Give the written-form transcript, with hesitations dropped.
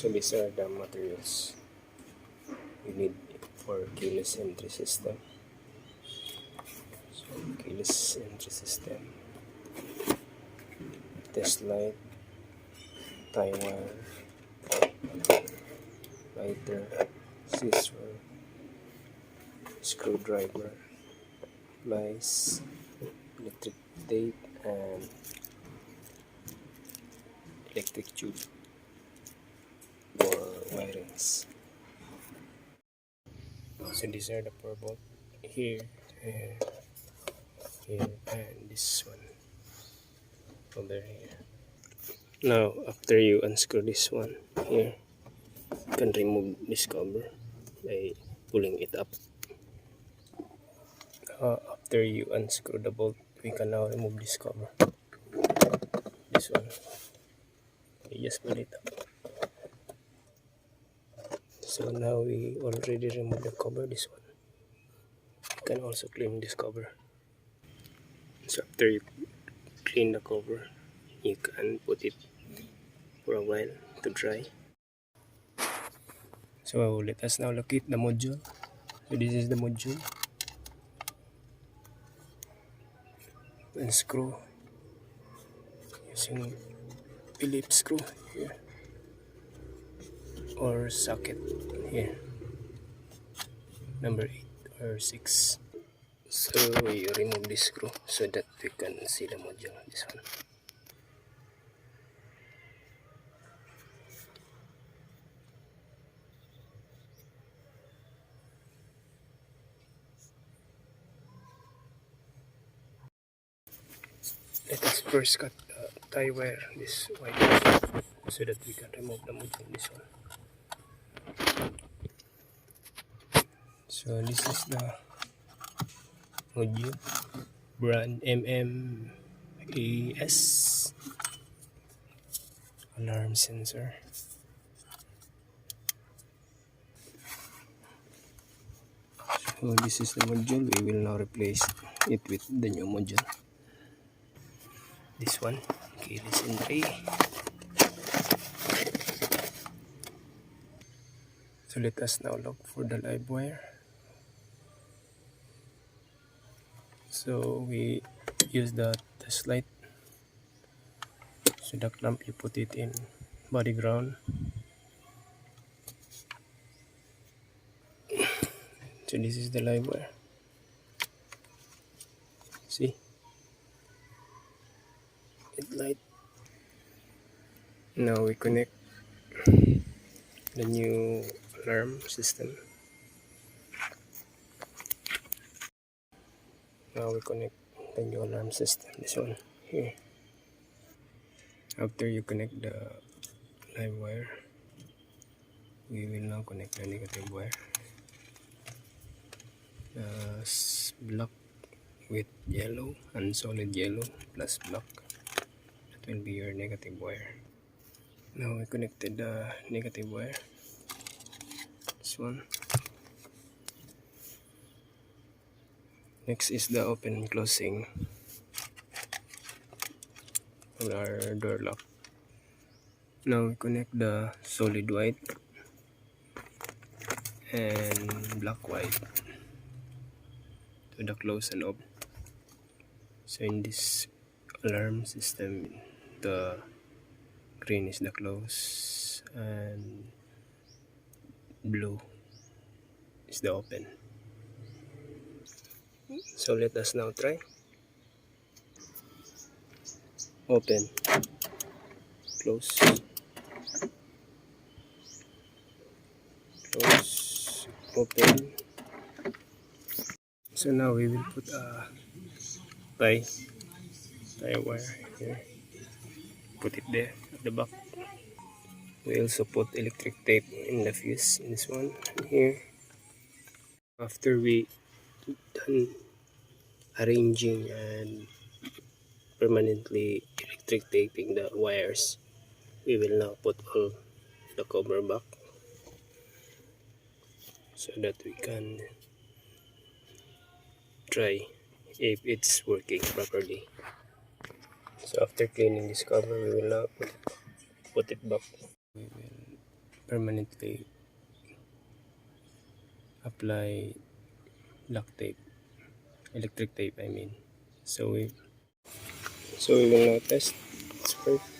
So these are the materials you need for keyless entry system. So keyless entry system, test light, tie wire, lighter, scissor, screwdriver, pliers, electric tape, and electric tube for wirings. So these are the power bolt here, here, here, and this one over here. Now after you unscrew this one here, you can remove this cover by pulling it up. After you unscrew the bolt, we can now remove this cover. This one, you just pull it up. So now we already removed the cover, this one. You can also clean this cover. So after you clean the cover, you can put it for a while to dry. So let us now locate the module. So this is the module. And screw using Phillips screw here or socket here, number 8 or 6. So we remove this screw so that we can see the module. This one. Let us first cut the tie wire, this white, so that we can remove the module. This one. So this is the module, brand MMAS, alarm sensor. So this is the module. We will now replace it with the new module. This one, keyless entry. So let us now look for the live wire. So we use the test light. So the clamp, you put it in body ground. So this is the live wire. See? It light. Now we connect the new alarm system. Now we connect the new alarm system, this one here. After you connect the live wire, we will now connect the negative wire. Black with yellow and solid yellow plus black. That will be your negative wire. Now we connected the negative wire. This one. Next is the open and closing of our door lock. Now we connect the solid white and black white to the close and open. So in this alarm system, the green is the close and blue is the open. So let us now try. Open, close, close, open. So now we will put a tie wire here. Put it there at the back. We also put electric tape in the fuse in this one here. After we done arranging and permanently electric taping the wires, we will now put all the cover back so that we can try if it's working properly. So after cleaning this cover, we will now put it back. We will permanently apply black tape, electric tape I mean. So we will now test. It's perfect.